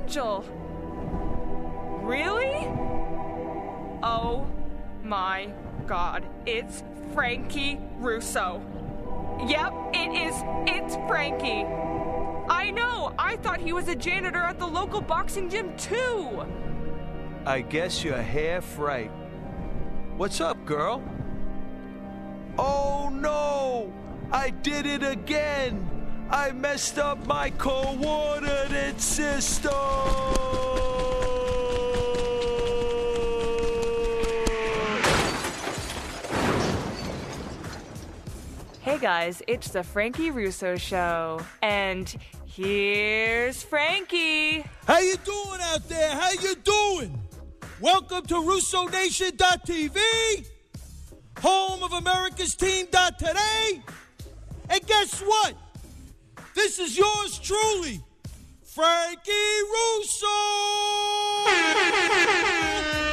angel. Really? Oh my God, it's Frankie Russo. Yep, it's Frankie. I know, I thought he was a janitor at the local boxing gym too. I guess you're half right. What's up, girl? Oh no! I did it again! I messed up my coordinate system! Hey guys, it's the Frankie Russo Show. And here's Frankie. How you doing out there? How you doing? Welcome to RussoNation.tv, home of America's Team.today. And guess what? This is yours truly, Frankie Russo!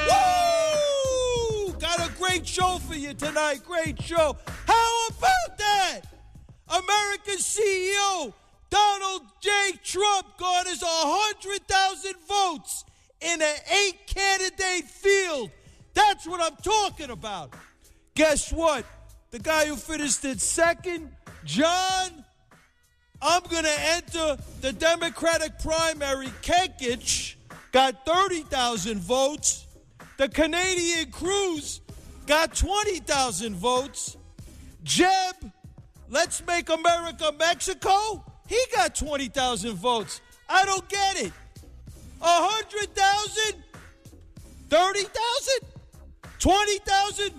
Woo! Got a great show for you tonight, great show. How about that? America's CEO, Donald J. Trump, garners 100,000 votes in an 8-candidate field. That's what I'm talking about. Guess what? The guy who finished in second, John, I'm going to enter the Democratic primary. Kekich got 30,000 votes. The Canadian Cruz got 20,000 votes. Jeb, Let's Make America Mexico, he got 20,000 votes. I don't get it. 100,000? 30,000? 20,000?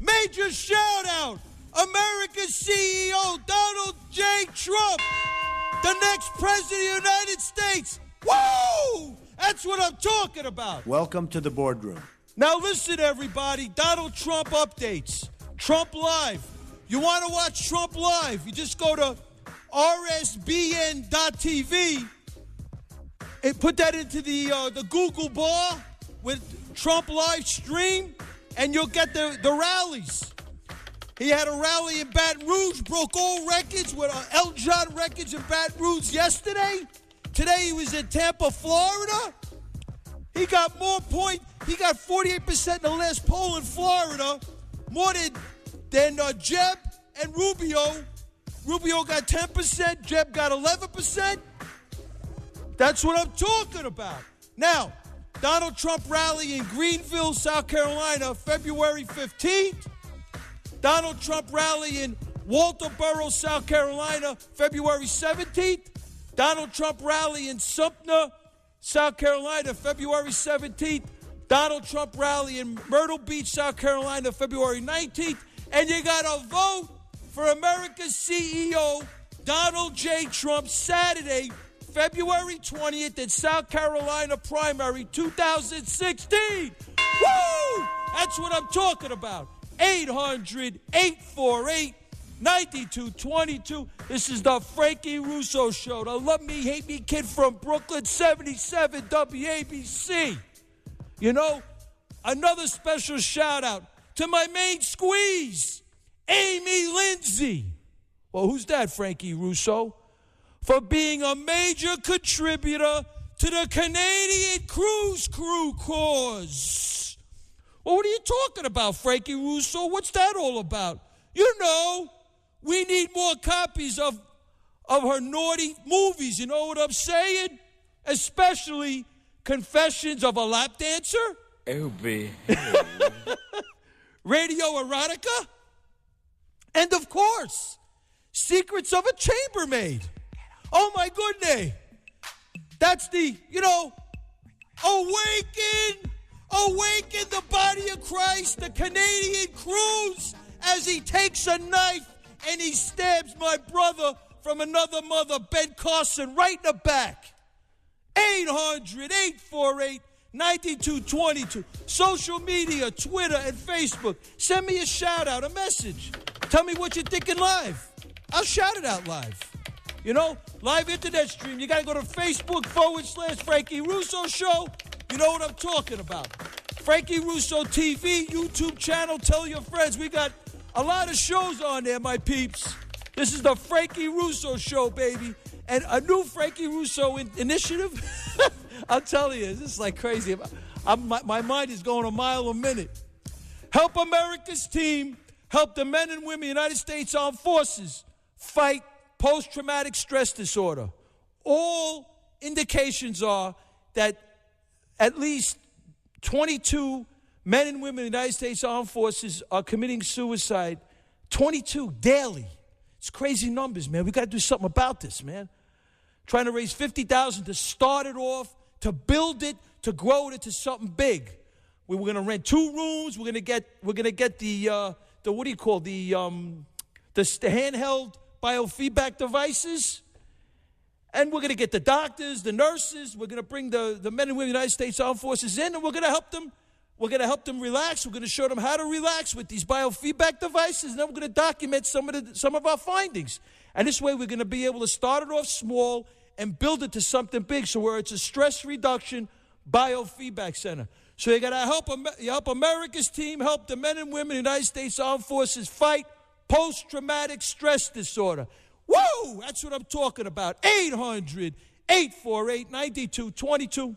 Major shout out. America's CEO, Donald J. Trump, the next president of the United States. Woo! That's what I'm talking about. Welcome to the boardroom. Now listen, everybody. Donald Trump updates. Trump Live. You want to watch Trump Live? You just go to rsbn.tv and put that into the Google bar with Trump Live stream, and you'll get the rallies. He had a rally in Baton Rouge, broke all records with El John records in Baton Rouge yesterday. Today he was in Tampa, Florida. He got more points. He got 48% in the last poll in Florida, more than Jeb and Rubio. Rubio got 10%. Jeb got 11%. That's what I'm talking about. Now, Donald Trump rally in Greenville, South Carolina, February 15th. Donald Trump rally in Walterboro, South Carolina, February 17th. Donald Trump rally in Sumter, South Carolina, February 17th. Donald Trump rally in Myrtle Beach, South Carolina, February 19th. And you got to vote for America's CEO, Donald J. Trump, Saturday, February 20th in South Carolina primary 2016. Woo! That's what I'm talking about. 800-848-9222. This is the Frankie Russo Show. The Love Me, Hate Me kid from Brooklyn, 77 WABC. You know, another special shout out to my main squeeze, Amy Lindsay. Well, who's that, Frankie Russo? For being a major contributor to the Canadian Cruise Crew cause. Well, what are you talking about, Frankie Russo? What's that all about? You know, we need more copies of her naughty movies. You know what I'm saying? Especially Confessions of a Lap Dancer. Oh, baby. Radio Erotica. And, of course, Secrets of a Chambermaid. Oh, my goodness. That's the, Awaken the body of Christ, the Canadian Cruise, as he takes a knife and he stabs my brother from another mother, Ben Carson, right in the back. 800-848-9222. Social media, Twitter and Facebook. Send me a shout out, a message. Tell me what you're thinking live. I'll shout it out live. Live internet stream. You got to go to Facebook.com/Frankie Russo Show. You know what I'm talking about. Frankie Russo TV, YouTube channel. Tell your friends. We got a lot of shows on there, my peeps. This is the Frankie Russo show, baby. And a new Frankie Russo initiative. I'm telling you, this is like crazy. My mind is going a mile a minute. Help America's team help the men and women of the United States Armed Forces fight post-traumatic stress disorder. All indications are that at least 22 men and women in the United States Armed Forces are committing suicide. 22 daily. It's crazy numbers, man. We got to do something about this, man. Trying to raise $50,000 to start it off, to build it, to grow it into something big. We were going to rent 2 rooms. We're going to get the what do you call the handheld biofeedback devices, and we're going to get the doctors, the nurses. We're going to bring the men and women of the United States Armed Forces in, and we're going to help them. We're going to help them relax. We're going to show them how to relax with these biofeedback devices, and then we're going to document some of our findings. And this way, we're going to be able to start it off small and build it to something big. So where it's a stress reduction biofeedback center. So you got to help America's team, help the men and women of the United States Armed Forces fight post-traumatic stress disorder. Woo! That's what I'm talking about. 800-848-9222.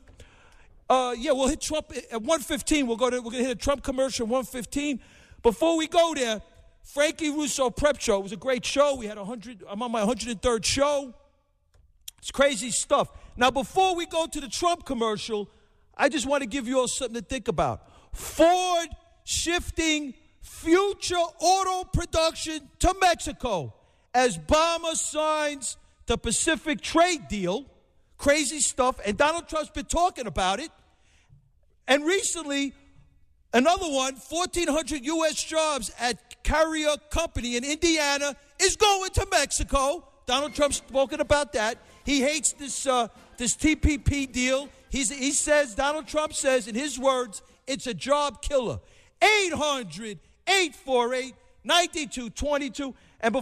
We'll hit Trump at 1:15. We're going to hit a Trump commercial at 1:15. Before we go there, Frankie Russo Prep Show. It was a great show. I'm on my 103rd show. It's crazy stuff. Now, before we go to the Trump commercial, I just want to give you all something to think about. Ford shifting future auto production to Mexico as Obama signs the Pacific trade deal. Crazy stuff. And Donald Trump's been talking about it. And recently, another one, 1,400 U.S. jobs at Carrier Company in Indiana is going to Mexico. Donald Trump's spoken about that. He hates this TPP deal. Donald Trump says, in his words, it's a job killer. 800-848-9222. And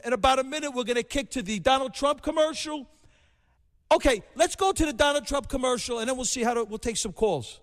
in about a minute, we're going to kick to the Donald Trump commercial. Okay, let's go to the Donald Trump commercial, and then we'll see we'll take some calls.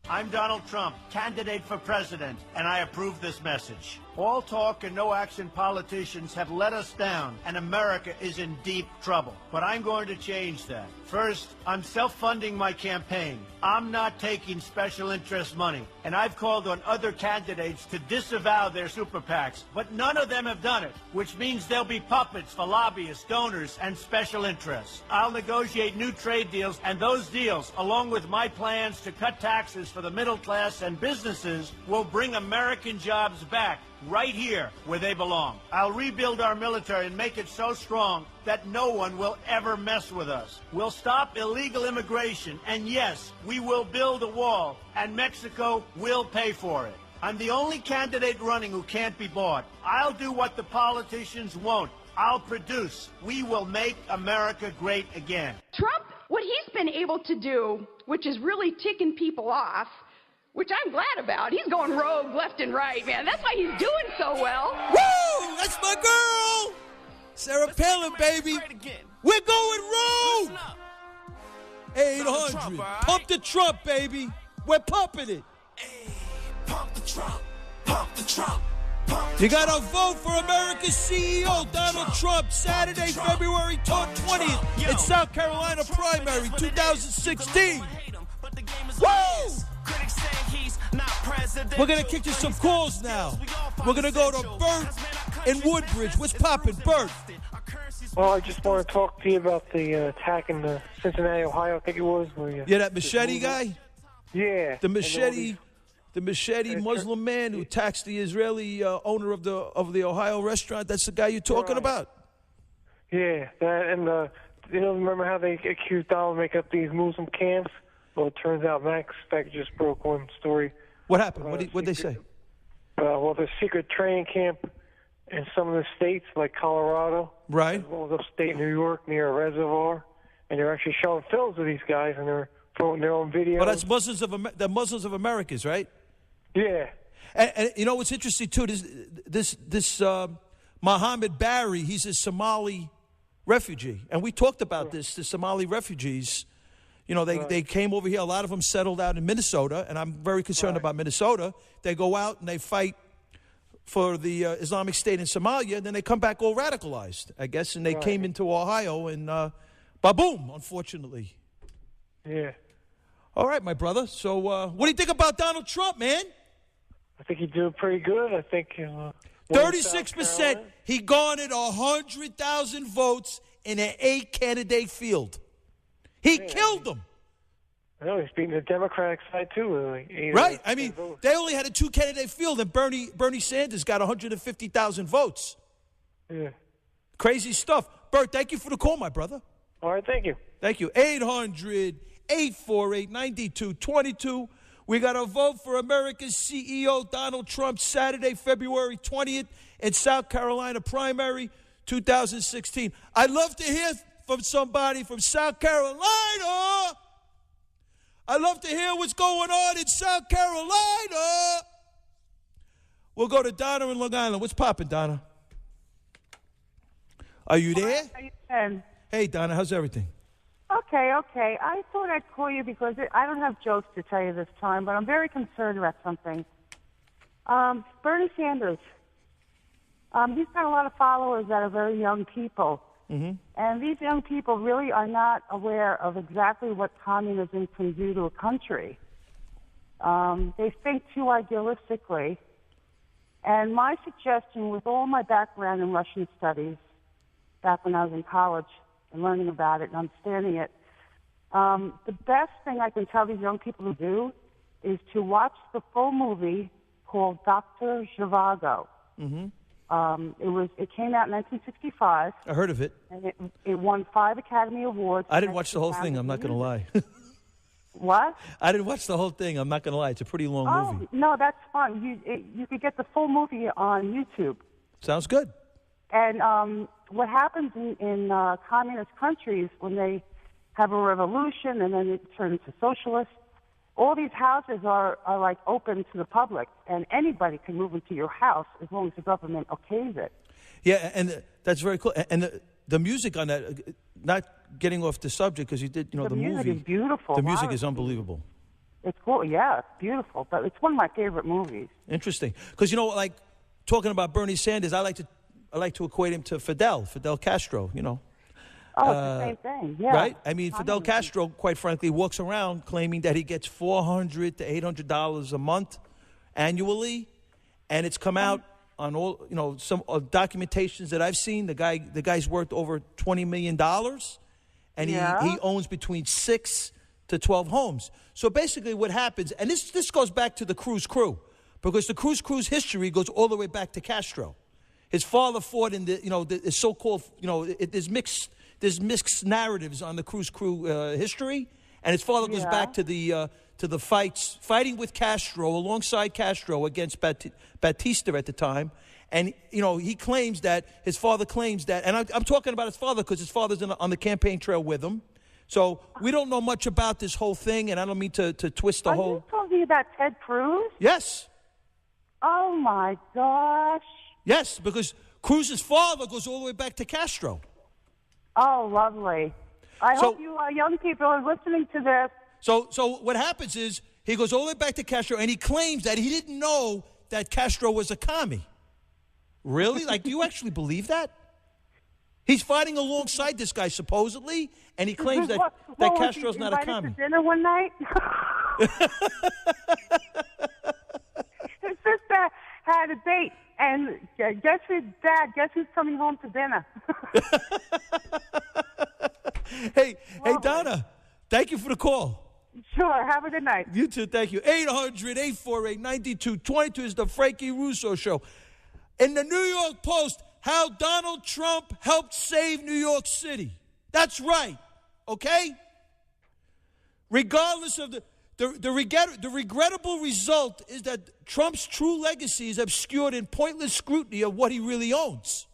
I'm Donald Trump, candidate for president, and I approve this message. All talk and no action politicians have let us down, and America is in deep trouble. But I'm going to change that. First, I'm self-funding my campaign. I'm not taking special interest money, and I've called on other candidates to disavow their super PACs, but none of them have done it, which means they'll be puppets for lobbyists, donors, and special interests. I'll negotiate new trade deals, and those deals, along with my plans to cut taxes for the middle class and businesses, will bring American jobs back right here where they belong. I'll rebuild our military and make it so strong that no one will ever mess with us. We'll stop illegal immigration, and yes, we will build a wall, and Mexico will pay for it. I'm the only candidate running who can't be bought. I'll do what the politicians won't. I'll produce. We will make America great again. Trump, what he's been able to do, which is really ticking people off, which I'm glad about. He's going rogue left and right, man. That's why he's doing so well. Woo! That's my girl! Sarah Palin, baby. We're going rogue! 800. Pump the Trump, baby. We're pumping it. Hey, pump the Trump. Pump the Trump. You got to vote for America's CEO, Donald Trump, Saturday, February 20th in South Carolina primary 2016. Woo! We're going to kick to some calls now. We're going to go to Bert in Woodbridge. What's poppin', Bert? Well, I just want to talk to you about the attack in Cincinnati, Ohio, I think it was. Yeah, that machete guy? Yeah. The machete Muslim man who attacks the Israeli owner of the Ohio restaurant. That's the guy you're talking about? Yeah, that, and remember how they accused Donald of making up these Muslim camps? Well, it turns out Max Speck just broke one story. What happened? What'd they say? Well, there's a secret training camp in some of the states, like Colorado, right, as well as upstate New York near a reservoir, and they're actually showing films of these guys, and they're promoting their own videos. Well, that's Muslims of Americas, right? Yeah. And you know what's interesting too? This Mohammed Barry, he's a Somali refugee, and we talked about the Somali refugees. You know, they came over here. A lot of them settled out in Minnesota, and I'm very concerned about Minnesota. They go out and they fight for the Islamic State in Somalia, and then they come back all radicalized, I guess, and they came into Ohio, and ba-boom, unfortunately. Yeah. All right, my brother. So what do you think about Donald Trump, man? I think he's doing pretty good. I think 36%. He garnered 100,000 votes in an 8-candidate field. He killed them. I know he's beating the Democratic side too. Right. I mean, they only had a 2-candidate field, and Bernie Sanders got 150,000 votes. Yeah. Crazy stuff. Bert, thank you for the call, my brother. All right, thank you. Thank you. 800-848-9222. We got a vote for America's CEO, Donald Trump, Saturday, February 20th in South Carolina primary 2016. I'd love to hear from somebody from South Carolina. I'd love to hear what's going on in South Carolina. We'll go to Donna in Long Island. What's poppin', Donna? Are you there? How you doing? Hey, Donna, how's everything? Okay. I thought I'd call you because I don't have jokes to tell you this time, but I'm very concerned about something. Bernie Sanders, he's got a lot of followers that are very young people. Mm-hmm. And these young people really are not aware of exactly what communism can do to a country. They think too idealistically. And my suggestion, with all my background in Russian studies, back when I was in college and learning about it and understanding it, the best thing I can tell these young people to do is to watch the full movie called Dr. Zhivago. Mm-hmm. It came out in 1965. I heard of it. And it won 5 Academy Awards. I didn't watch the whole thing, I'm not going to lie. What? I didn't watch the whole thing, I'm not going to lie. It's a pretty long movie. No, that's fine. You could get the full movie on YouTube. Sounds good. And what happens in communist countries when they have a revolution and then it turns to socialist, all these houses are like open to the public, and anybody can move into your house as long as the government okays it. Yeah, and that's very cool. And the music on that, not getting off the subject because you did, the movie. The music is beautiful. The music is unbelievable. It's cool. Yeah, it's beautiful. But it's one of my favorite movies. Interesting, because like talking about Bernie Sanders, I like to equate him to Fidel Castro. Oh, it's the same thing, yeah. Right? I mean, Fidel Castro, quite frankly, walks around claiming that he gets $400 to $800 a month annually, and it's come out on all, some documentations that I've seen. The guy's worth over $20 million, and he owns between 6 to 12 homes. So basically what happens, and this goes back to the Cruz Crew, because the Cruz history goes all the way back to Castro. His father fought in the so-called, there's mixed narratives on the Cruz Crew history, and his father goes back to the fighting with Castro, alongside Castro against Batista at the time, and his father claims that, and I'm talking about his father because his father's on the campaign trail with him, so we don't know much about this whole thing, and I don't mean to twist the whole. Are you talking about Ted Cruz? Yes. Oh my gosh. Yes, because Cruz's father goes all the way back to Castro. Oh, lovely. I hope you young people are listening to this. So what happens is he goes all the way back to Castro, and he claims that he didn't know that Castro was a commie. Really? Do you actually believe that? He's fighting alongside this guy, supposedly, and he claims that Castro's not a commie. To dinner one night? His sister had a date, and guess who's coming home to dinner? Hey, Donna, thank you for the call. Sure, have a good night. You too, thank you. 800-848-9222 is the Frankie Russo Show. In the New York Post, how Donald Trump helped save New York City. That's right, okay? Regardless of the regrettable result is that Trump's true legacy is obscured in pointless scrutiny of what he really owns.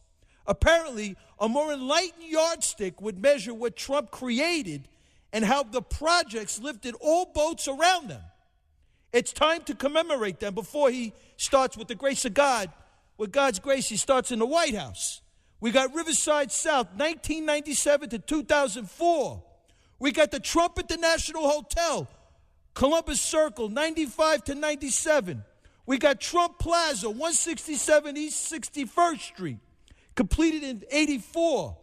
Apparently, a more enlightened yardstick would measure what Trump created and how the projects lifted all boats around them. It's time to commemorate them before he starts with the grace of God. With God's grace, he starts in the White House. We got Riverside South, 1997 to 2004. We got the Trump International Hotel, Columbus Circle, 95 to 97. We got Trump Plaza, 167 East 61st Street, completed in 84.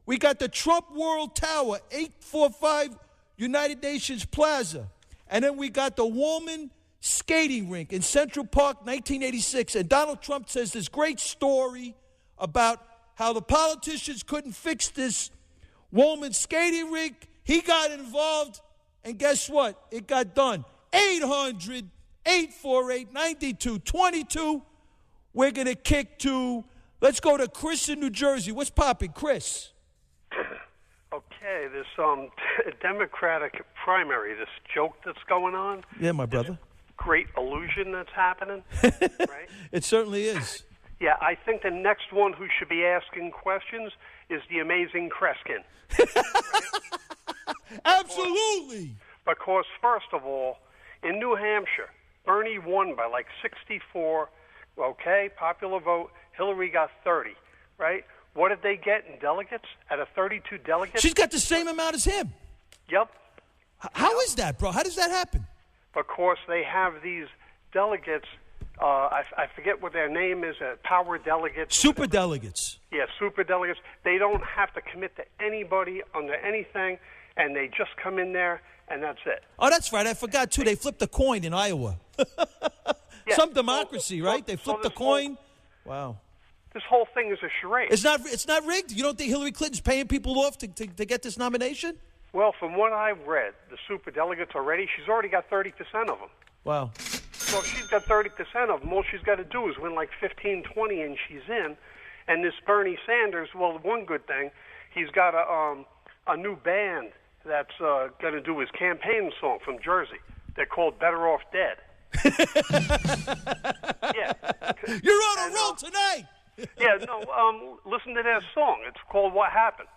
We got the Trump World Tower, 845 United Nations Plaza. And then we got the Woolman Skating Rink in Central Park, 1986. And Donald Trump says this great story about how the politicians couldn't fix this Woolman Skating Rink. He got involved, and guess what? It got done. 800-848-9222. We're going to kick to, let's go to Chris in New Jersey. What's popping, Chris? Okay, this Democratic primary, this joke that's going on. Yeah, my brother. Great illusion that's happening, right? It certainly is. Yeah, I think the next one who should be asking questions is the amazing Kreskin. Absolutely. Because, first of all, in New Hampshire, Bernie won by like 64, okay, popular vote. Hillary got 30, right? What did they get in delegates out of 32 delegates? She's got the same amount as him. Yep. How is that, bro? How does that happen? Because they have these delegates, I forget what their name is, power delegates. Super delegates. Yeah, super delegates. They don't have to commit to anybody under anything, and they just come in there, and that's it. Oh, that's right. I forgot, too. They flipped the coin in Iowa. Yeah. Some democracy, right? They flipped the coin. Wow. This whole thing is a charade. It's not rigged? You don't think Hillary Clinton's paying people off to get this nomination? Well, from what I've read, the super delegates already, she's already got 30% of them. Wow. So if she's got 30% of them, all she's got to do is win like 15, 20, and she's in. And this Bernie Sanders, well, one good thing, he's got a new band that's going to do his campaign song from Jersey. They're called Better Off Dead. Yeah. You're on a roll tonight. Yeah, no, listen to their song. It's called What Happened.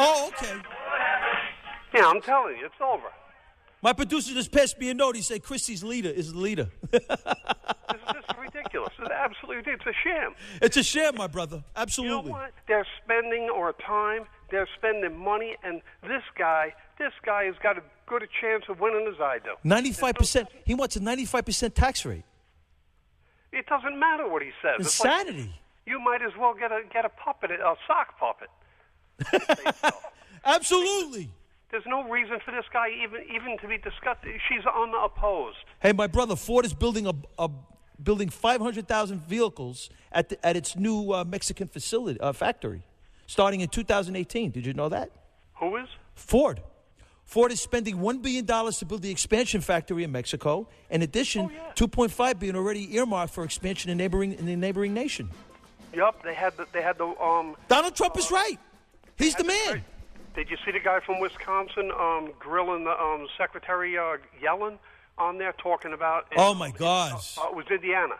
Oh, okay. Yeah, I'm telling you, it's over. My producer just passed me a note. He said Christie's leader is the leader. This is ridiculous. It's absolutely ridiculous. It's a sham. It's a sham, my brother. Absolutely. You know what? They're spending our time. They're spending money, and this guy has got as good a chance of winning as I do. 95%. He wants a 95% tax rate. It doesn't matter what he says. Insanity. It's like, you might as well get a puppet, a sock puppet. Absolutely. There's no reason for this guy even to be discussed. She's unopposed. Hey, my brother, Ford is building building 500,000 vehicles at its new Mexican factory, starting in 2018. Did you know that? Who is? Ford. Ford is spending $1 billion to build the expansion factory in Mexico. In addition, $2.5 billion already earmarked for expansion in the neighboring nation. Yup, they had the Donald Trump is right. He's the man. Did you see the guy from Wisconsin grilling the Secretary Yellen on there talking about? Oh my God! It was Indiana.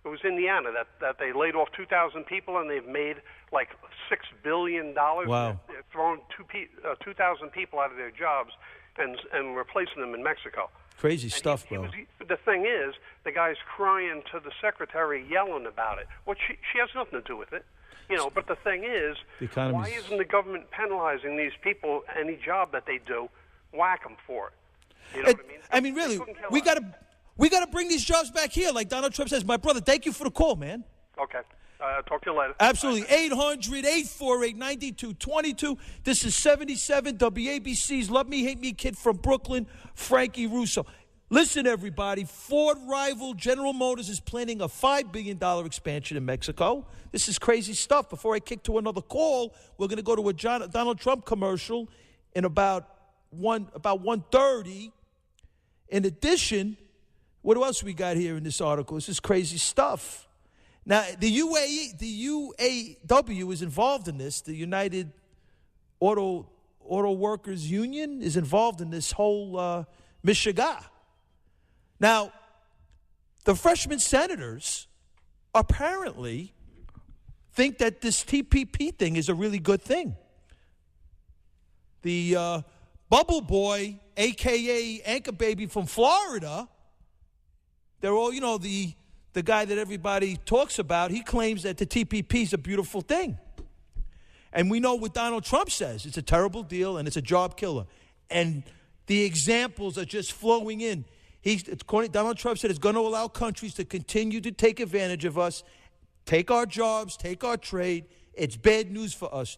It was Indiana that they laid off 2,000 people and they've made like $6 billion. Wow! They're throwing 2,000 people out of their jobs and replacing them in Mexico. Crazy stuff, bro. The thing is, the guy's crying to the Secretary Yellen about it. Well, she has nothing to do with it. You know, but the thing is, why isn't the government penalizing these people? Any job that they do, whack them for it. You know what I mean? I mean, really, we gotta bring these jobs back here, like Donald Trump says. My brother, thank you for the call, man. Okay, talk to you later. Absolutely. 800-848-9222. This is 77 WABC's Love Me, Hate Me kid from Brooklyn, Frankie Russo. Listen, everybody, Ford rival General Motors is planning a $5 billion expansion in Mexico. This is crazy stuff. Before I kick to another call, we're going to go to a Donald Trump commercial in about 1:30. In addition, what else we got here in this article? This is crazy stuff. Now, the UAW is involved in this. The United Auto Workers Union is involved in this whole mishiga. Now, the freshman senators apparently think that this TPP thing is a really good thing. The bubble boy, a.k.a. Anchor Baby from Florida, they're all, the guy that everybody talks about, he claims that the TPP is a beautiful thing. And we know what Donald Trump says. It's a terrible deal, and it's a job killer. And the examples are just flowing in. Donald Trump said it's going to allow countries to continue to take advantage of us, take our jobs, take our trade. It's bad news for us,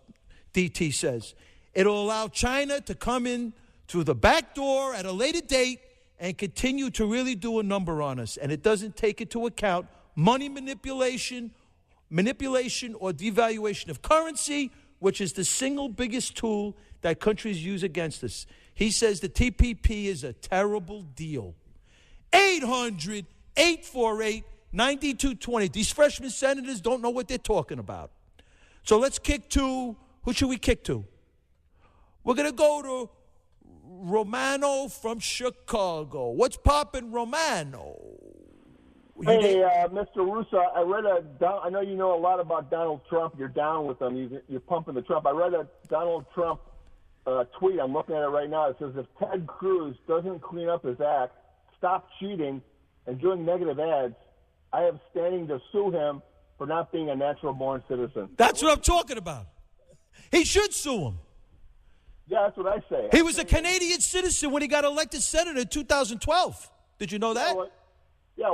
DT says. It'll allow China to come in through the back door at a later date and continue to really do a number on us. And it doesn't take into account money manipulation or devaluation of currency, which is the single biggest tool that countries use against us. He says the TPP is a terrible deal. 800-848-9220. These freshman senators don't know what they're talking about. So let's kick to, who should we kick to? We're going to go to Romano from Chicago. What's poppin', Romano? Hey, Mr. Russo, I know you know a lot about Donald Trump. You're down with him. You're pumping the Trump. I read a Donald Trump tweet. I'm looking at it right now. It says, if Ted Cruz doesn't clean up his act, stop cheating, and doing negative ads, I have standing to sue him for not being a natural-born citizen. That's what I'm talking about. He should sue him. Yeah, that's what I say. He was a Canadian citizen when he got elected senator in 2012. Did you know that? Well,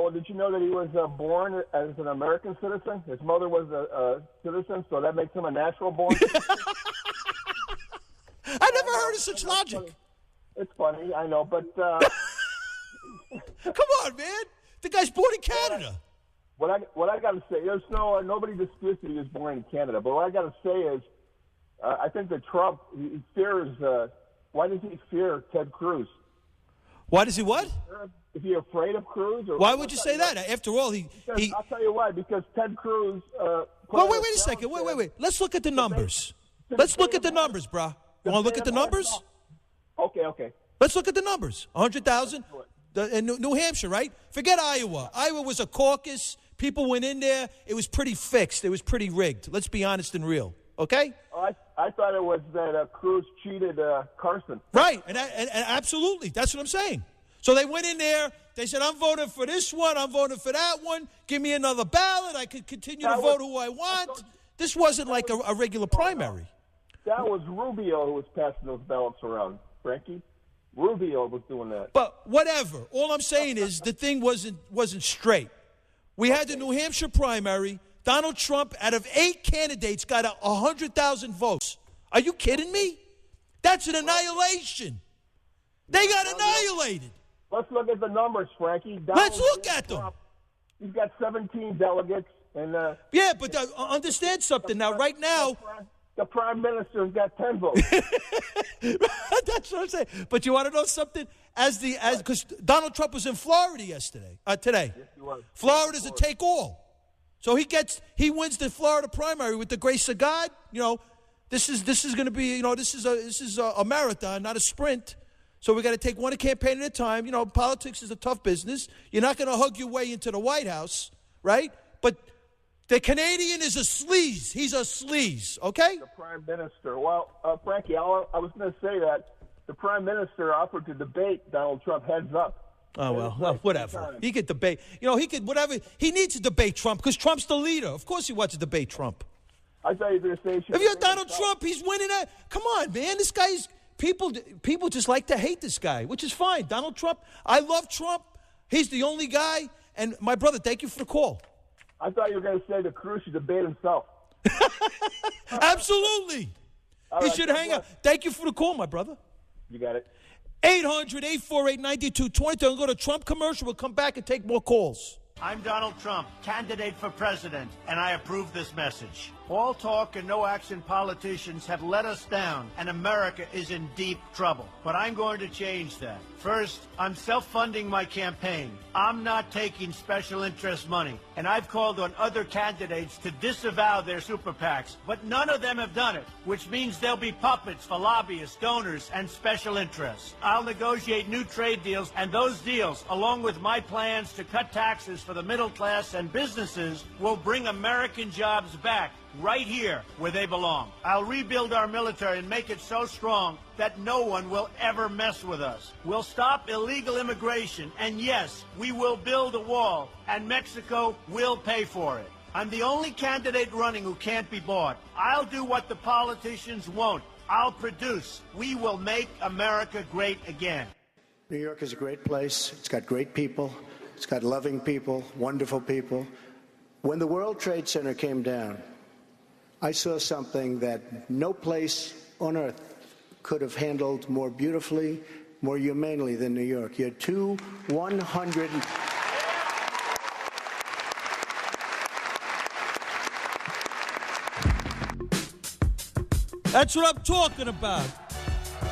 did you know that he was born as an American citizen? His mother was a citizen, so that makes him a natural-born citizen? I never heard of such logic. It's funny, I know, but... Come on, man. The guy's born in Canada. What I got to say, there's nobody disputes that he was born in Canada, but what I got to say is, I think that Trump, he fears, why does he fear Ted Cruz? Why does he what? Is he afraid of Cruz? Why would you say that? After all, I'll tell you why, because Ted Cruz... wait a second. Wait. Let's look at the numbers. Let's look at the numbers, brah. You want to look at the numbers? Okay. Let's look at the numbers. 100,000 in New Hampshire, right? Forget Iowa. Iowa was a caucus. People went in there. It was pretty fixed. It was pretty rigged. Let's be honest and real, okay? I thought it was that Cruz cheated Carson. Right, and absolutely. That's what I'm saying. So they went in there. They said, I'm voting for this one. I'm voting for that one. Give me another ballot. I could continue to vote who I want. This wasn't like a regular primary. That was Rubio who was passing those ballots around, Frankie. Rubio was doing that. But whatever. All I'm saying is the thing wasn't straight. We had the New Hampshire primary. Donald Trump, out of 8 candidates, got 100,000 votes. Are you kidding me? That's an annihilation. They got annihilated. Let's look at the numbers, Frankie. Let's look at them. He's got 17 delegates. And yeah, but understand something. Now, right now... The prime minister's got 10 votes. That's what I'm saying. But you want to know something? Because Donald Trump was in Florida today. Yes, he was. Florida's a take all. So he wins the Florida primary with the grace of God. This is going to be, this is a marathon, not a sprint. So we got to take one campaign at a time. Politics is a tough business. You're not going to hug your way into the White House, right? But the Canadian is a sleaze. He's a sleaze, okay? The prime minister. Well, Frankie, I was going to say that the prime minister offered to debate Donald Trump heads up. Oh, well, whatever. He could debate. He could, whatever. He needs to debate Trump because Trump's the leader. Of course he wants to debate Trump. I thought you were going to say... If you're Donald Trump, he's winning that. Come on, man. This guy's... People just like to hate this guy, which is fine. Donald Trump, I love Trump. He's the only guy. And my brother, thank you for the call. I thought you were going to say the Cruz should debate himself. Absolutely. He should hang out. Thank you for the call, my brother. You got it. 800-848-9220. We'll go to Trump commercial. We'll come back and take more calls. I'm Donald Trump, candidate for president, and I approve this message. All talk and no action politicians have let us down, and America is in deep trouble. But I'm going to change that. First, I'm self-funding my campaign. I'm not taking special interest money, and I've called on other candidates to disavow their super PACs, but none of them have done it, which means they'll be puppets for lobbyists, donors, and special interests. I'll negotiate new trade deals, and those deals, along with my plans to cut taxes for the middle class and businesses, will bring American jobs back. right here where they belong. I'll rebuild our military and make it so strong that no one will ever mess with us. We'll stop illegal immigration, and yes, we will build a wall, and Mexico will pay for it. I'm the only candidate running who can't be bought. I'll do what the politicians won't. I'll produce. We will make America great again. New York is a great place. It's got great people. It's got loving people, wonderful people. When the World Trade Center came down, I saw something that no place on earth could have handled more beautifully, more humanely than New York. You had two 100... That's what I'm talking about.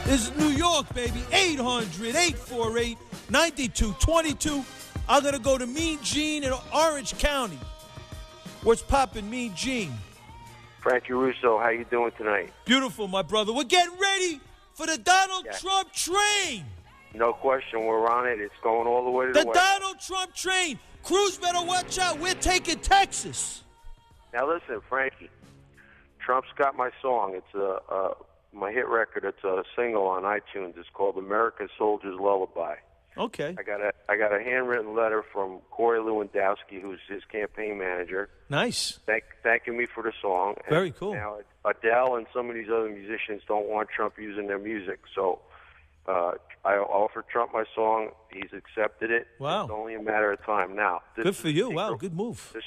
This is New York, baby. 800-848-9222. I'm going to go to Mean Gene in Orange County. What's poppin', Mean Gene? Frankie Russo, how you doing tonight? Beautiful, my brother. We're getting ready for the Donald Trump train. No question, we're on it. It's going all the way to the the west. Donald Trump train. Cruz better watch out. We're taking Texas. Now listen, Frankie. Trump's got my song. It's my hit record. It's a single on iTunes. It's called American Soldier's Lullaby. Okay. I got a handwritten letter from Corey Lewandowski, who's his campaign manager. Nice. Thanking me for the song. Very cool. Now Adele and some of these other musicians don't want Trump using their music, so I offered Trump my song. He's accepted it. Wow. It's only a matter of time. Now, good for you. Wow, good move. The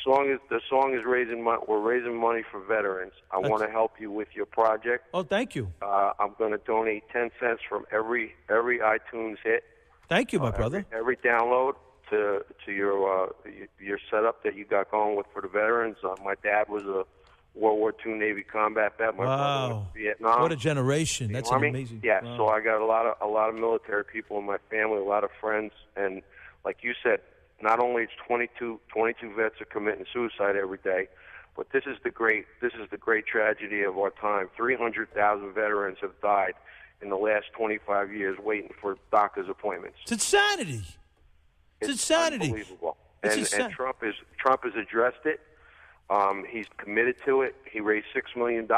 song is raising money. We're raising money for veterans. I want to help you with your project. Oh, thank you. I'm going to donate 10 cents from every iTunes hit. Thank you, my brother. Every download to your setup that you got going with for the veterans. My dad was a World War II Navy combat vet. My brother was in Vietnam. What a generation! That's amazing. Yeah, wow. So I got a lot of military people in my family, a lot of friends, and like you said, not only it's 22 vets are committing suicide every day, but this is the great tragedy of our time. 300,000 veterans have died in the last 25 years waiting for doctor's appointments. It's insanity. It's insanity. Unbelievable. And Trump has addressed it. He's committed to it. He raised $6 million.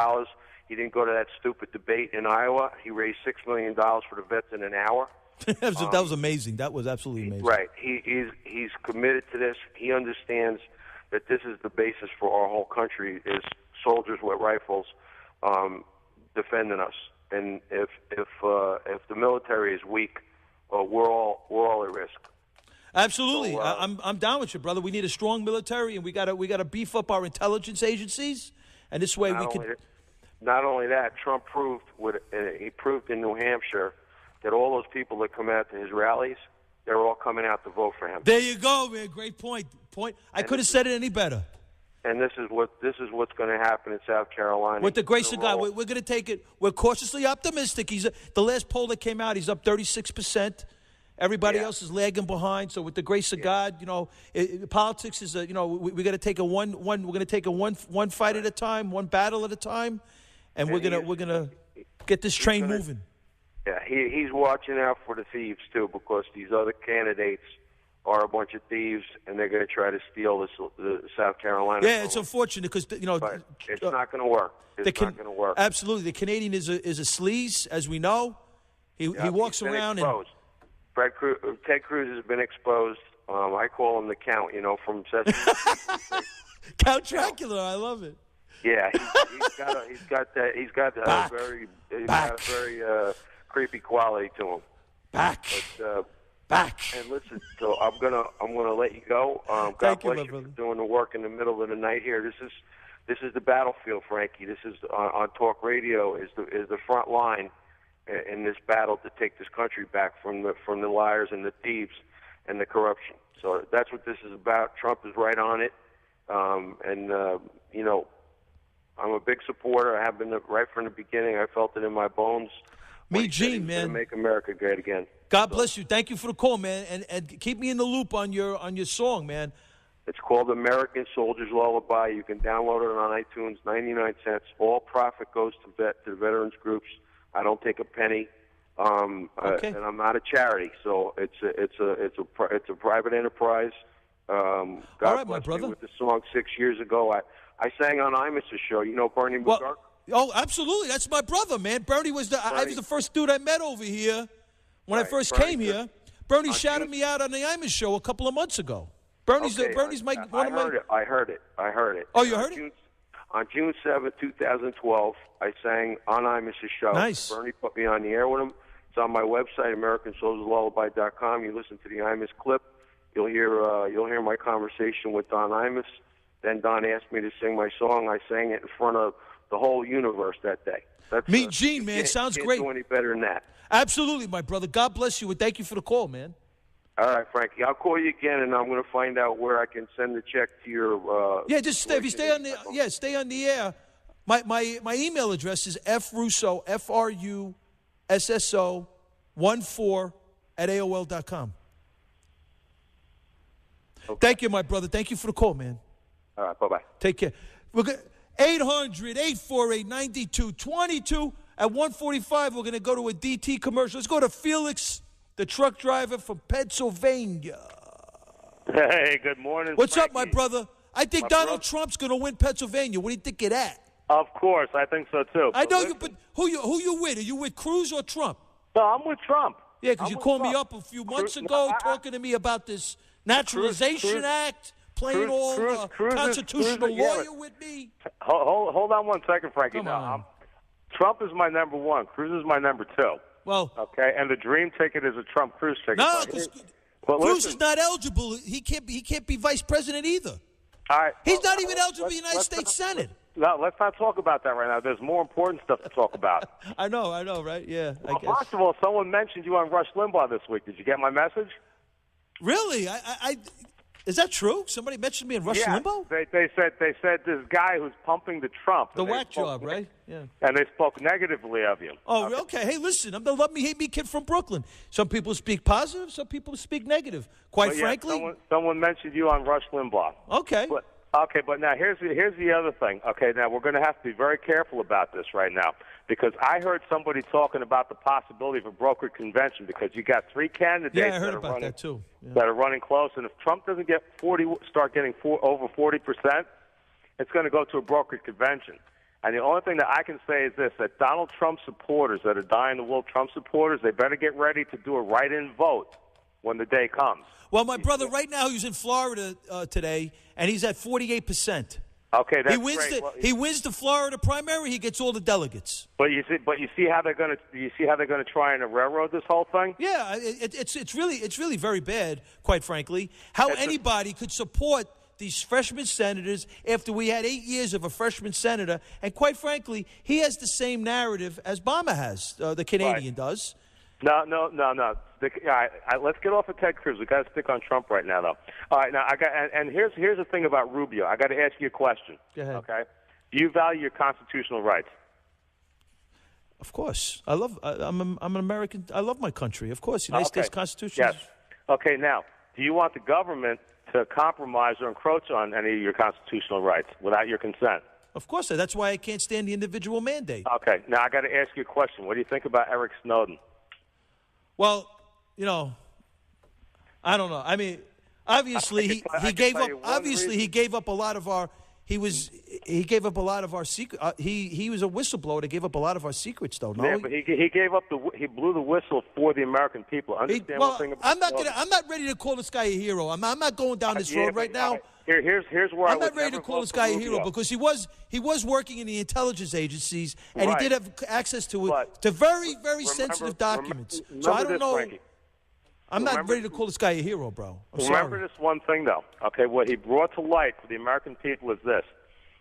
He didn't go to that stupid debate in Iowa. He raised $6 million for the vets in an hour. that was amazing. That was absolutely amazing. Right. He's committed to this. He understands that this is the basis for our whole country is soldiers with rifles defending us. And if the military is weak, we're all at risk. Absolutely, So, I'm down with you, brother. We need a strong military, and we gotta beef up our intelligence agencies, and this way we could. Not only that, Trump proved he proved in New Hampshire that all those people that come out to his rallies, they're all coming out to vote for him. There you go, man. Great point. I couldn't have said it any better. And this is what's going to happen in South Carolina. With the grace of God, we're going to take it. We're cautiously optimistic. The last poll that came out, he's up 36%. Everybody else is lagging behind. So with the grace of God, politics is we got to take we're going to take one fight at a time, one battle at a time, and we're gonna get this train moving. Yeah, he's watching out for the thieves too, because these other candidates are a bunch of thieves, and they're going to try to steal the South Carolina. Yeah, it's unfortunate because but it's not going to work. It's not going to work. Absolutely, the Canadian is a sleaze, as we know. He walks around exposed. Ted Cruz has been exposed. I call him the Count, from Sesame Street. Count Dracula. I love it. Yeah, he's got a very creepy quality to him. Back. And listen, so I'm gonna let you go. God bless you for doing the work in the middle of the night here. This is the battlefield, Frankie. This is on talk radio is the front line in this battle to take this country back from the liars and the thieves and the corruption. So that's what this is about. Trump is right on it, I'm a big supporter. I have been right from the beginning. I felt it in my bones. Me, Gene, man. To make America great again. God bless you. Thank you for the call, man, and keep me in the loop on your song, man. It's called American Soldier's Lullaby. You can download it on iTunes, 99 cents. All profit goes to the veterans groups. I don't take a penny, and I'm not a charity, so it's a private enterprise. God All right, bless my brother. me with the song 6 years ago. I sang on Imus's show. You know Bernie McGurk? Oh, absolutely. That's my brother, man. Bernie was I was the first dude I met over here when I first came here. Bernie shouted me out on the Imus show a couple of months ago. Bernie's my one of my. I heard it. Oh, you heard it? On June 7th, 2012, I sang on Imus's show. Nice. Bernie put me on the air with him. It's on my website, AmericanSoldiersLullaby.com. You listen to the Imus clip, you'll hear my conversation with Don Imus. Then Don asked me to sing my song. I sang it in front of the whole universe that day. Meet Gene, man. Sounds great. Can't do any better than that. Absolutely, my brother. God bless you, and thank you for the call, man. All right, Frankie. I'll call you again, and I'm going to find out where I can send the check to your. Just stay. If you stay on the stay on the air. My email address is frusso FRUSSO 14 at AOL.com. Okay. Thank you, my brother. Thank you for the call, man. All right, bye-bye. Take care. We're good. 800-848-9222. At 1:45, we're going to go to a DT commercial. Let's go to Felix, the truck driver from Pennsylvania. Hey, good morning, What's Frankie. up, my brother? I think Donald Trump's going to win Pennsylvania. What do you think of that? Of course, I think so, too. I know you, but who you with? Are you with Cruz or Trump? No, I'm with Trump. Yeah, because you called me up a few months ago talking to me about this Naturalization Act, playing constitutional lawyer with me. Hold on 1 second, Frankie. Come on. Trump is my number one. Cruz is my number two. Well, okay, and the dream ticket is a Trump-Cruz ticket. No, because Cruz is not eligible. He can't be vice president either. All right. He's not even eligible for the United States Senate. No, let's not talk about that right now. There's more important stuff to talk about. I know, right? Yeah, I guess. First of all, someone mentioned you on Rush Limbaugh this week. Did you get my message? Really? Is that true? Somebody mentioned me in Rush Limbaugh? They said this guy who's pumping the Trump. The whack job, right? Yeah. And they spoke negatively of you. Oh, okay. Hey, listen, I'm the love me, hate me kid from Brooklyn. Some people speak positive, some people speak negative. Quite frankly. Someone mentioned you on Rush Limbaugh. Okay. But now here's the other thing. Okay, now we're going to have to be very careful about this right now because I heard somebody talking about the possibility of a brokered convention because you got three candidates I heard about that too. Yeah. That are running close, and if Trump doesn't get start getting over 40%, it's going to go to a brokered convention. And the only thing that I can say is this: that Donald Trump supporters that are dying to will Trump supporters, they better get ready to do a write-in vote when the day comes. Well, my brother, right now he's in Florida today, and he's at 48%. Okay, that's great. He wins the Florida primary. He gets all the delegates. But you see how they're going to try and railroad this whole thing? Yeah, it's really very bad, quite frankly. How anybody could support these freshman senators after we had 8 years of a freshman senator, and quite frankly, he has the same narrative as Obama has. The Canadian does. No. Let's get off of Ted Cruz. We got to stick on Trump right now, though. All right, now and here's the thing about Rubio. I got to ask you a question. Go ahead. Okay, do you value your constitutional rights? Of course, I'm an American. I love my country. Of course, the United States Constitution. Yes. Okay. Now, do you want the government to compromise or encroach on any of your constitutional rights without your consent? Of course, that's why I can't stand the individual mandate. Okay. Now I got to ask you a question. What do you think about Eric Snowden? Well, I don't know. I mean, obviously he gave up. Obviously, he gave up a lot of our. He gave up a lot of our secret. He was a whistleblower that gave up a lot of our secrets, though. No, yeah, but he gave up he blew the whistle for the American people. Understand one thing about I'm not ready to call this guy a hero. I'm not going down this road right now. Here's where I'm not ready to call this guy a hero because he was working in the intelligence agencies and he did have access to very, very sensitive documents. So I don't know. Frankie. I'm not ready to call this guy a hero, bro. Remember this one thing, though. Okay, what he brought to light for the American people is this: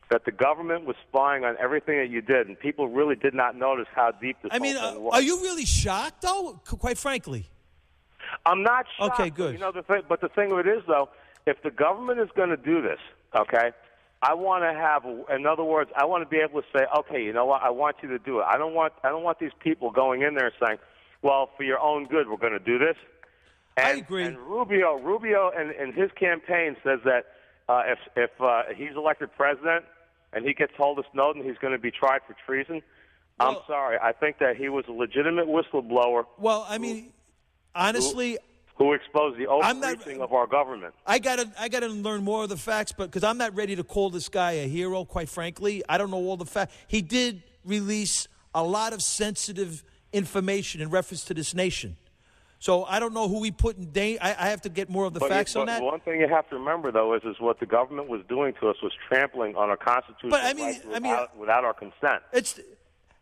that the government was spying on everything that you did, and people really did not notice how deep this whole thing was. Are you really shocked, though? Quite frankly, I'm not shocked. Okay, good. But the thing of it is, though, if the government is going to do this, okay, I want to have. In other words, I want to be able to say, okay, you know what? I want you to do it. I don't want these people going in there and saying, well, for your own good, we're going to do this. I agree. And Rubio in his campaign says that if he's elected president and he gets hold of Snowden, he's going to be tried for treason. I'm sorry. I think that he was a legitimate whistleblower. Well, I mean, honestly, who exposed the overreaching of our government. I gotta learn more of the facts, but because I'm not ready to call this guy a hero, quite frankly. I don't know all the facts. He did release a lot of sensitive information in reference to this nation. So I don't know who he put in danger. I have to get more of the facts on that. One thing you have to remember, though, is what the government was doing to us was trampling on our constitutional rights without our consent.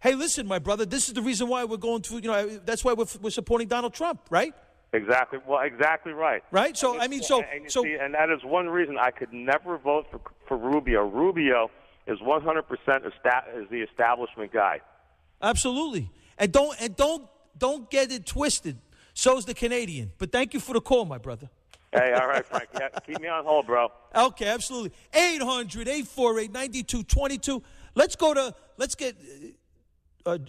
Hey, listen, my brother, this is the reason why we're going through, that's why we're supporting Donald Trump, right? Exactly. Well, exactly right. Right? So, and that is one reason I could never vote for Rubio. Rubio is 100% is the establishment guy. Absolutely. And don't get it twisted. So's the Canadian. But thank you for the call, my brother. Hey, all right, Frank. Yeah, keep me on hold, bro. Okay, absolutely. 800-848-9222. Let's get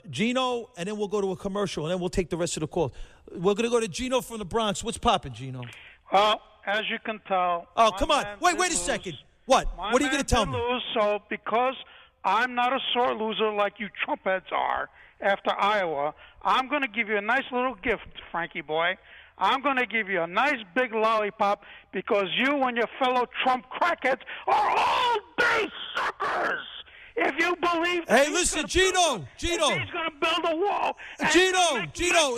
Gino, and then we'll go to a commercial, and then we'll take the rest of the calls. We're going to go to Gino from the Bronx. What's popping, Gino? Well, as you can tell. Oh, come on. Wait a second. What? What are you going to tell me? So because I'm not a sore loser like you Trump heads are after Iowa, I'm going to give you a nice little gift, Frankie boy. I'm going to give you a nice big lollipop because you and your fellow Trump crackheads are all day suckers. If you believe... Hey, listen, Gino. He's going to build a wall. Gino,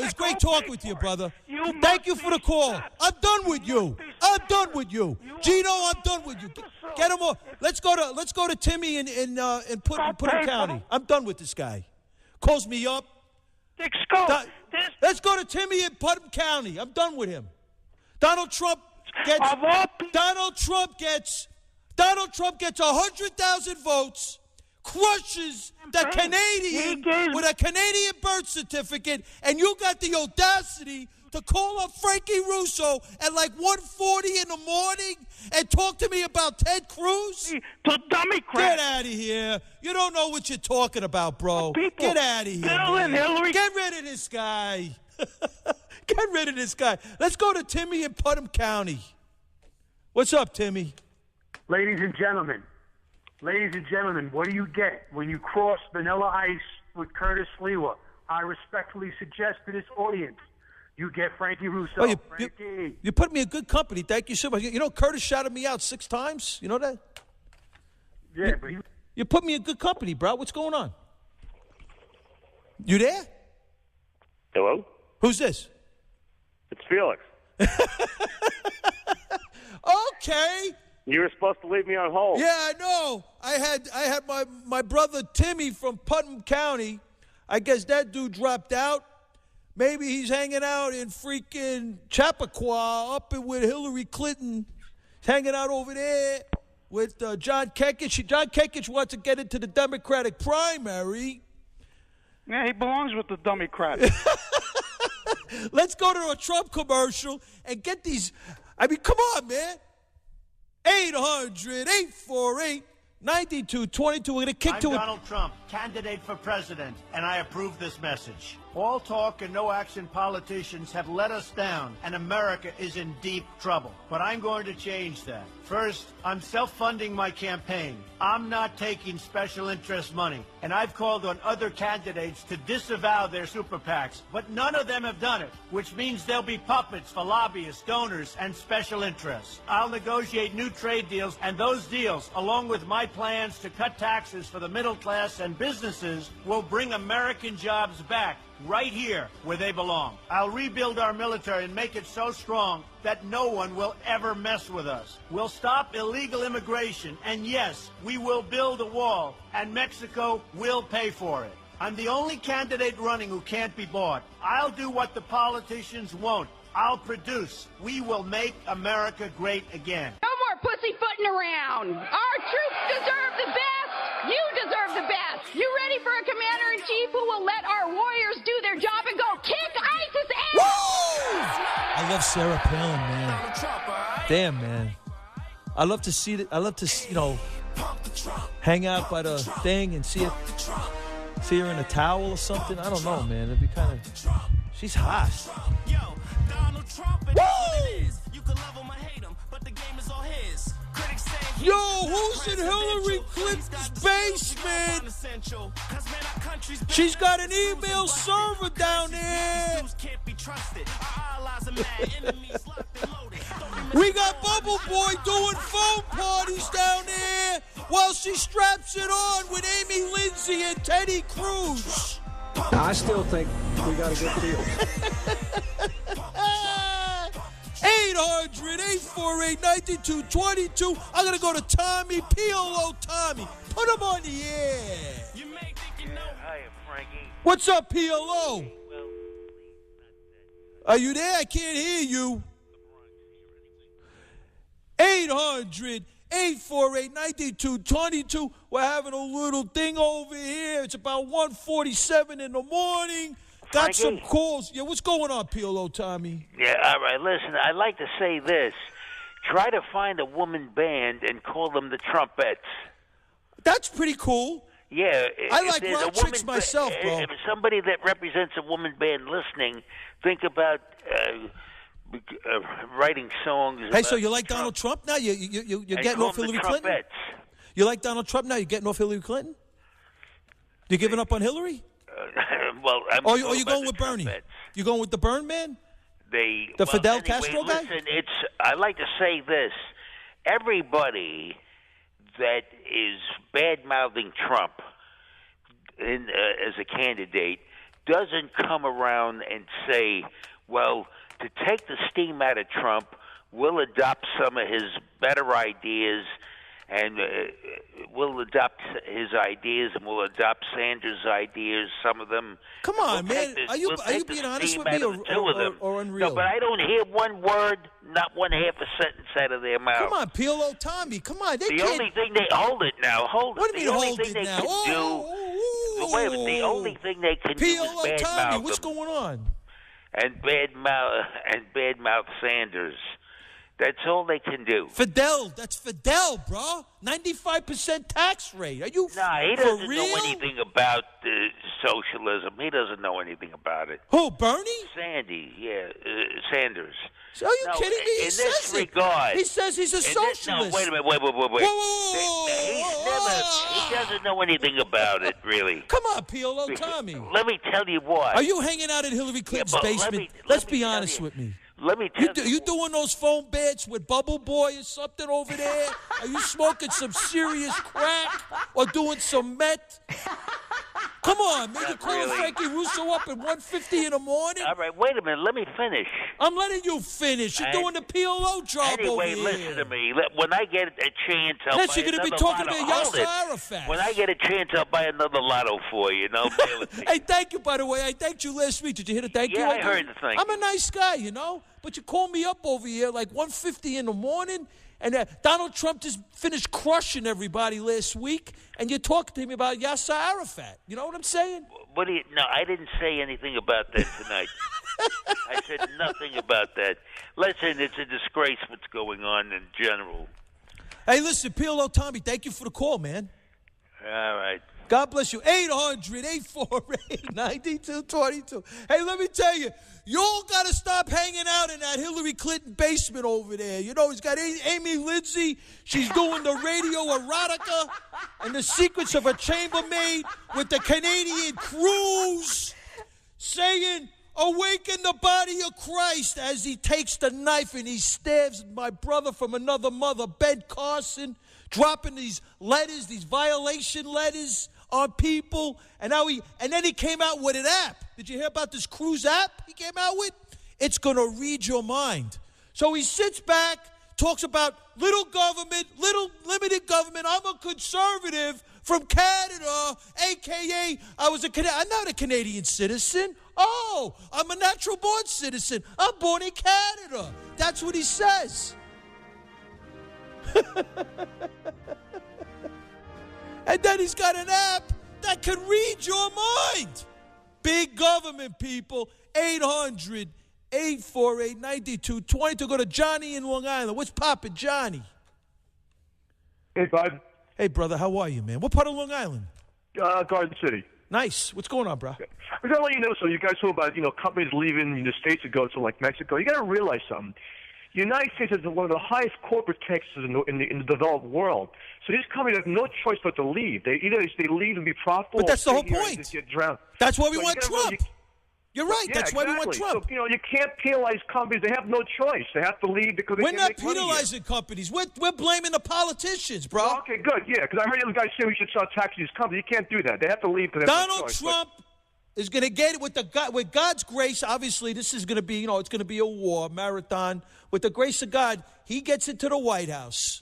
it's great talking with you, brother. Thank you for the call. I'm done with you. Gino, I'm done with you. Get him off. Let's go to Timmy in Putnam County. I'm done with this guy. Calls me up. Let's go to Timmy in Putnam County. I'm done with him. Donald Trump gets 100,000 votes. Crushes the Canadian with a Canadian birth certificate, and you got the audacity to call up Frankie Russo at like 1:40 in the morning and talk to me about Ted Cruz? The dummy crap. Get out of here. You don't know what you're talking about, bro. Get out of here. Get rid of this guy. Get rid of this guy. Let's go to Timmy in Putnam County. What's up, Timmy? Ladies and gentlemen, what do you get when you cross Vanilla Ice with Curtis Lewa? I respectfully suggest to this audience, you get Frankie Russo. You put me in good company. Thank you so much. You know, Curtis shouted me out 6 times. You know that? Yeah, you put me in good company, bro. What's going on? You there? Hello? Who's this? It's Felix. Okay. You were supposed to leave me on hold. Yeah, I know. I had my brother Timmy from Putnam County. I guess that dude dropped out. Maybe he's hanging out in freaking Chappaqua up with Hillary Clinton. He's hanging out over there with John Kekich. John Kekich wants to get into the Democratic primary. Yeah, he belongs with the Democrats. Let's go to a Trump commercial and get these. I mean, come on, man. 800-848-9222. We're going to kick I'm to it. Donald Trump, candidate for president, and I approve this message. All talk and no action politicians have let us down, and America is in deep trouble. But I'm going to change that. First, I'm self-funding my campaign. I'm not taking special interest money, and I've called on other candidates to disavow their super PACs, but none of them have done it, which means they'll be puppets for lobbyists, donors, and special interests. I'll negotiate new trade deals, and those deals, along with my plans to cut taxes for the middle class and businesses, will bring American jobs back right here where they belong. I'll rebuild our military and make it so strong that no one will ever mess with us. We'll stop illegal immigration, and yes, we will build a wall, and Mexico will pay for it. I'm the only candidate running who can't be bought. I'll do what the politicians won't. I'll produce. We will make America great again. No more pussyfooting around. Our troops deserve the best. You deserve the best. You ready for a commander-in-chief who will let our warriors do their job and go kick ISIS ass? Woo! I love Sarah Palin, man. Damn, man. I love to see it. I love to, hang out by the thing and see her in a towel or something. I don't know, man. It'd be kind of. She's hot. Woo! Yo, who's in Hillary Clinton's basement? She's got an email server down there. We got Bubble Boy doing phone parties down there while she straps it on with Amy Lindsay and Teddy Cruz. I still think we got a good deal. 800-848-9222. I'm going to go to Tommy, PLO Tommy. Put him on the air. Hi, Frankie. What's up, PLO? Are you there? I can't hear you. 800-848-9222. We're having a little thing over here. It's about 1:47 in the morning. Got some calls. Yeah, what's going on, PLO, Tommy? Yeah, all right. Listen, I'd like to say this. Try to find a woman band and call them the Trumpettes. That's pretty cool. Yeah. I like rock chicks myself, bro. If somebody that represents a woman band listening, think about writing songs. Hey, so you like Donald Trump now? You're getting off Hillary Clinton? You like Donald Trump now? You're getting off Hillary Clinton? You giving up on Hillary? Well, or you going with Bernie? You going with the Burn Man? The Fidel Castro guy? Listen, I like to say this. Everybody that is bad-mouthing Trump as a candidate doesn't come around and say, well, to take the steam out of Trump, we'll adopt some of his better ideas, and we'll adopt his ideas, and we'll adopt Sanders' ideas, some of them. Come on, man. Are you being honest with me or unreal? No, but I don't hear one word, not one half a sentence out of their mouth. Come on, PLO Tommy. Come on. The only thing they... Hold it now. Hold it. What do you mean hold it now? Wait a minute. The only thing they can do is PLO Tommy, what's going on? And badmouth Sanders. That's all they can do. Fidel, that's Fidel, bro. 95% tax rate. Are you he doesn't know anything about socialism. He doesn't know anything about it. Who, Bernie? Sanders. Are you kidding me? In this regard, he says he's a socialist. No, wait a minute. Wait. He doesn't know anything about it, really. Come on, PLO Tommy. Let me tell you what. Are you hanging out in Hillary Clinton's basement? Let's be honest with me. Let me tell you. You doing those phone beds with Bubble Boy or something over there? Are you smoking some serious crack or doing some meth? Come on, man. You're calling Frankie Russo up at 1:50 in the morning? All right, wait a minute. Let me finish. I'm letting you finish. You're doing the PLO job over here. Anyway, listen to me. When I get a chance, I'll buy you're going to be talking to Yasser Arafat. When I get a chance, I'll buy another lotto for you. Hey, thank you, by the way. I thanked you last week. Did you hear the thank you? Yeah, I heard the thing. I'm a nice guy, you know? But you call me up over here like 1:50 in the morning, and Donald Trump just finished crushing everybody last week, and you're talking to me about Yasser Arafat. You know what I'm saying? No, I didn't say anything about that tonight. I said nothing about that. Listen, it's a disgrace what's going on in general. Hey, listen, PLO Tommy, thank you for the call, man. All right. God bless you. 800-848-9222. Hey, let me tell you, y'all got to stop hanging out in that Hillary Clinton basement over there. You know, he's got Amy Lindsay. She's doing the radio erotica and the secrets of a chambermaid with the Canadian Cruz saying, awaken the body of Christ, as he takes the knife and he stabs my brother from another mother, Ben Carson, dropping these letters, these violation letters on people, and then he came out with an app. Did you hear about this Cruz app he came out with? It's going to read your mind. So he sits back, talks about little government, little limited government. I'm a conservative from Canada, a.k.a. I'm not a Canadian citizen. Oh, I'm a natural-born citizen. I'm born in Canada. That's what he says. And then he's got an app that can read your mind. Big government, people. 800-848-9222. Go to Johnny in Long Island. What's poppin', Johnny? Hey, bud. Hey, brother. How are you, man? What part of Long Island? Garden City. Nice. What's going on, bro? I was going to let you know, so you guys talk about, companies leaving the States to go to, like, Mexico. You got to realize something. The United States is one of the highest corporate taxes in the developed world. So these companies have no choice but to leave. They leave and be profitable. But that's the whole point. Just get drowned. That's why we want Trump. You're right. Yeah, That's why we want exactly. Trump. So, you can't penalize companies. They have no choice. They have to leave because they We're can't not make money here. penalizing companies. We're blaming the politicians, bro. Well, okay, good. Yeah, because I heard the other guy say we should start taxing these companies. You can't do that. They have to leave because they have no Donald choice. Trump is going to get it with God's grace. Obviously, this is going to be, it's going to be a war, marathon. With the grace of God, he gets into the White House.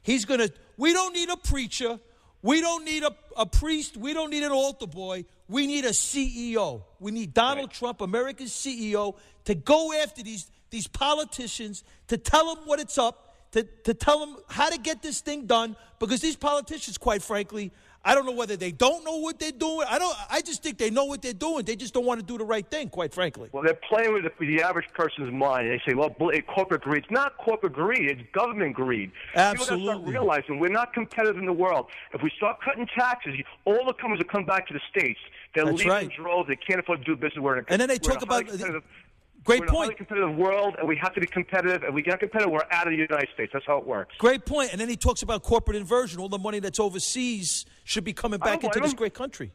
He's going to. We don't need a preacher. We don't need a priest. We don't need an altar boy. We need a CEO. We need Donald Trump, America's CEO, to go after these politicians, to tell them what it's up, to tell them how to get this thing done. Because these politicians, quite frankly, I don't know whether they don't know what they're doing. I just think they know what they're doing. They just don't want to do the right thing, quite frankly. Well, they're playing with the average person's mind. They say, well, corporate greed. It's not corporate greed. It's government greed. Absolutely. People gotta start realizing we're not competitive in the world. If we start cutting taxes, all the companies will come back to the States. They're leaving in droves. They can't afford to do business. And then they talk about... Great we're point. in a highly competitive world, and we have to be competitive. And we get competitive, we're out of the United States. That's how it works. Great point. And then he talks about corporate inversion. All the money that's overseas should be coming back into this great country.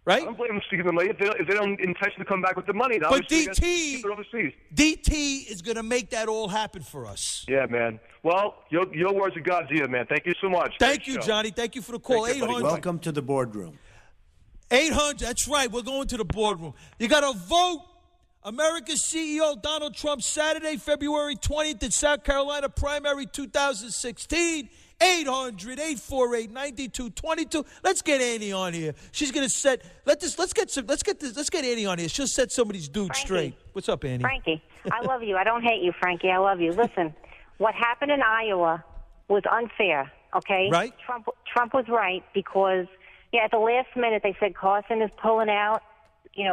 Right? I don't blame them for the money. If they don't intention to come back with the money, but keep it overseas. DT is going to make that all happen for us. Yeah, man. Well, your words are God's ear, man. Thank you so much. Thank you, Johnny. Thank you for the call. 800. Welcome to the boardroom. 800. That's right. We're going to the boardroom. You got to vote. America's CEO Donald Trump, Saturday, February 20th in South Carolina primary 2016. 800-848-9222. Let's get Annie on here. She's gonna set. Let's get Annie on here. She'll set some of these dudes straight. What's up, Annie? Frankie, I love you. I don't hate you, Frankie. I love you. Listen, what happened in Iowa was unfair. Okay, right? Trump was right because at the last minute they said Carson is pulling out.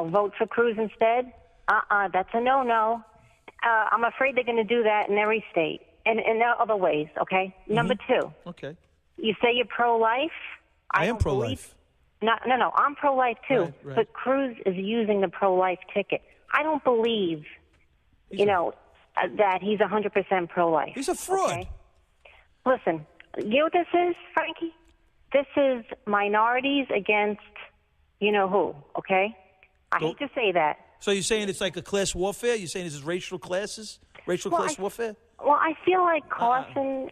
Vote for Cruz instead. That's a no-no. I'm afraid they're going to do that in every state and in other ways, okay? Mm-hmm. Number two. Okay. You say you're pro-life? I am pro-life. No, I'm pro-life too. Right. But Cruz is using the pro-life ticket. I don't believe, that he's 100% pro-life. He's a fraud. Okay? Listen, you know what this is, Frankie? This is minorities against you-know-who, okay? I hate to say that. So you're saying it's like a class warfare? You're saying this is racial class warfare? Well, I feel like Carson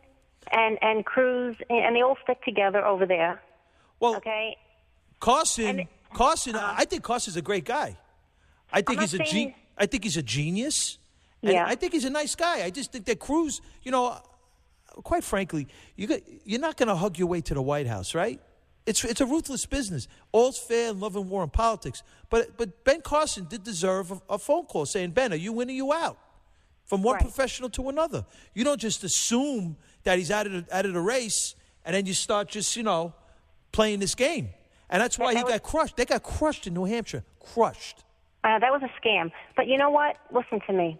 and Cruz, and they all stick together over there. Well, okay. Carson. I think Carson's a great guy. I think he's a genius. And I think he's a nice guy. I just think that Cruz, quite frankly, you're not going to hug your way to the White House, right? It's a ruthless business. All's fair in love and war and politics. But Ben Carson did deserve a phone call saying, Ben, are you in or you out? From one professional to another. You don't just assume that he's out of the race and then you start just, playing this game. And that's why he got crushed. They got crushed in New Hampshire. Crushed. That was a scam. But you know what? Listen to me.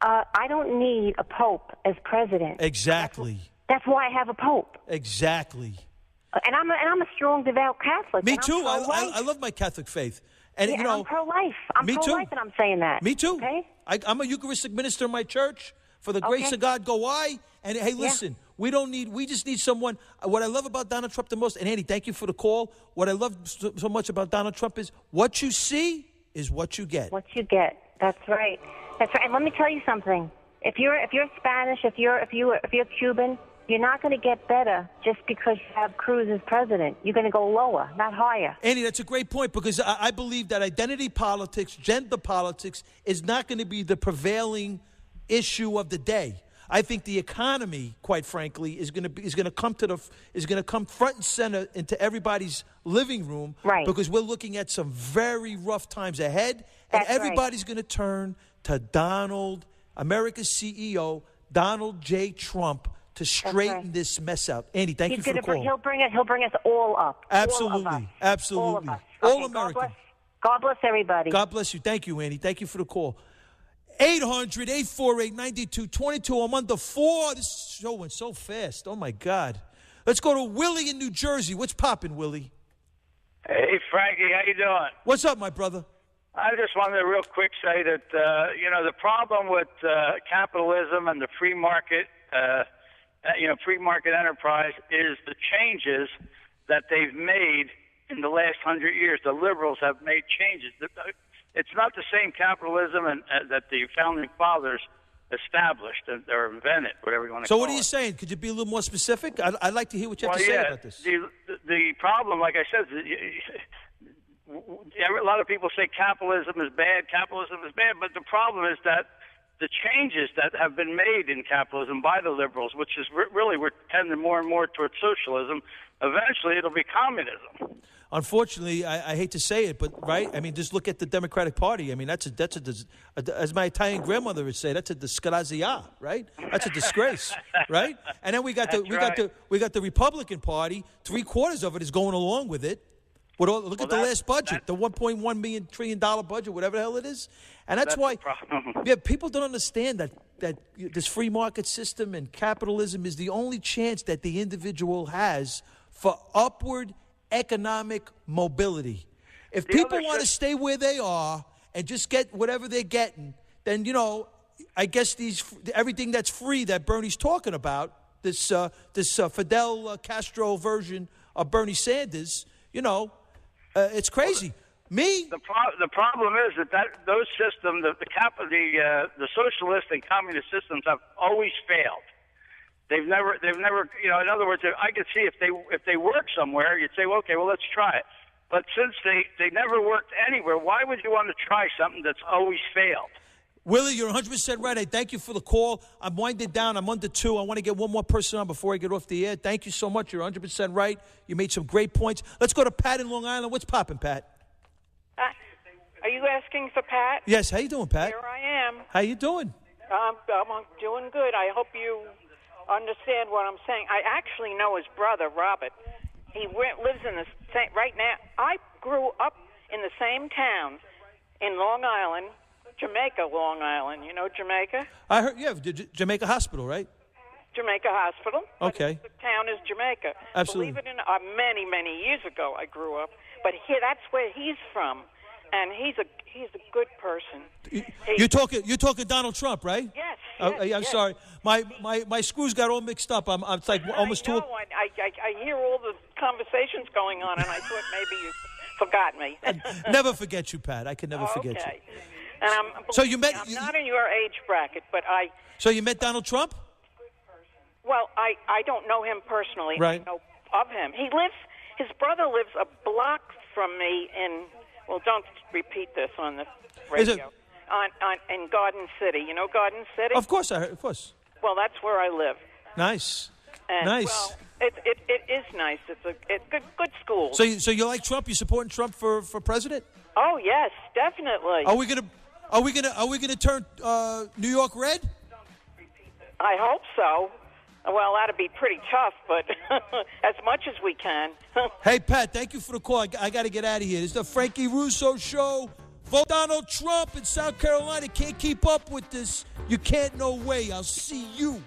I don't need a pope as president. Exactly. That's why I have a pope. Exactly. And I'm a strong, devout Catholic. Me too. I love my Catholic faith. And I'm pro-life. I'm pro-life, and I'm saying that. Me too. Okay? I'm a Eucharistic minister in my church. For the grace of God, go I. And hey, listen, we just need someone. What I love about Donald Trump the most, and Andy, thank you for the call. What I love so much about Donald Trump is what you see is what you get. What you get. That's right. That's right. And let me tell you something. If you're Spanish, if you're Cuban, you're not going to get better just because you have Cruz as president. You're going to go lower, not higher. Andy, that's a great point because I believe that identity politics, gender politics, is not going to be the prevailing issue of the day. I think the economy, quite frankly, is going to come front and center into everybody's living room, right? Because we're looking at some very rough times ahead, and everybody's going to turn to America's CEO, Donald J. Trump, to straighten this mess out. Andy, thank you for the call. He'll bring us all up. Absolutely, all of us. absolutely, all of us. All American. God bless everybody. God bless you. Thank you, Andy. Thank you for the call. 800-848-9222. I'm under 4. This show went so fast. Oh, my God. Let's go to Willie in New Jersey. What's popping, Willie? Hey, Frankie. How you doing? What's up, my brother? I just wanted to real quick say that, the problem with capitalism and the free market, free market enterprise is the changes that they've made in the last 100 years. The liberals have made changes. it's not the same capitalism that the founding fathers established or invented, whatever you want to call it. So what are you saying? Could you be a little more specific? I'd like to hear what you have to say about this. The problem, like I said, a lot of people say capitalism is bad, but the problem is that the changes that have been made in capitalism by the liberals, which is really we're tending more and more towards socialism, eventually it'll be communism. Unfortunately, I hate to say it, but right? I mean, just look at the Democratic Party. I mean, that's as my Italian grandmother would say, that's a disgrazia, right? That's a disgrace, right? And then we got the Republican Party. 3/4 of it is going along with it. Look at the last budget, the $1.1 trillion budget, whatever the hell it is, and that's why people don't understand that this free market system and capitalism is the only chance that the individual has for upward economic mobility. If people want to stay where they are and just get whatever they're getting, then I guess everything that's free that Bernie's talking about, this Fidel Castro version of Bernie Sanders, it's crazy. The problem is that those systems, the socialist and communist systems, have always failed. They've never. In other words, I could see if they work somewhere, you'd say, well, okay, well, let's try it. But since they never worked anywhere, why would you want to try something that's always failed? Willie, you're 100% right. I thank you for the call. I'm winding down. I'm under 2. I want to get one more person on before I get off the air. Thank you so much. You're 100% right. You made some great points. Let's go to Pat in Long Island. What's popping, Pat? Are you asking for Pat? Yes. How you doing, Pat? Here I am. How you doing? I'm doing good. I hope you understand what I'm saying. I actually know his brother, Robert. He lives in the same. Right now, I grew up in the same town in Long Island. Jamaica, Long Island. You know Jamaica? I heard, Jamaica Hospital, right? Jamaica Hospital. Okay. The town is Jamaica. Absolutely. Believe it or not, many years ago I grew up. But that's where he's from, and he's a good person. You're talking Donald Trump, right? Yes. I'm sorry. My screws got all mixed up. It's like almost I know. I hear all the conversations going on, and I thought maybe you forgot me. I never forget you, Pat. I can never forget you. And I'm not in your age bracket, but I. So you met Donald Trump? Well, I don't know him personally. Right. I know of him. His brother lives a block from me in. Well, don't repeat this on the radio. In Garden City. You know Garden City? Of course, of course. Well, that's where I live. Nice. And, nice. Well, it is nice. It's good school. So you like Trump? You supporting Trump for president? Oh yes, definitely. Are we gonna turn New York red? I hope so. Well, that'd be pretty tough, but as much as we can. Hey, Pat, thank you for the call. I got to get out of here. This is the Frankie Russo Show. Vote Donald Trump in South Carolina. Can't keep up with this. You can't, no way. I'll see you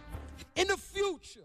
in the future.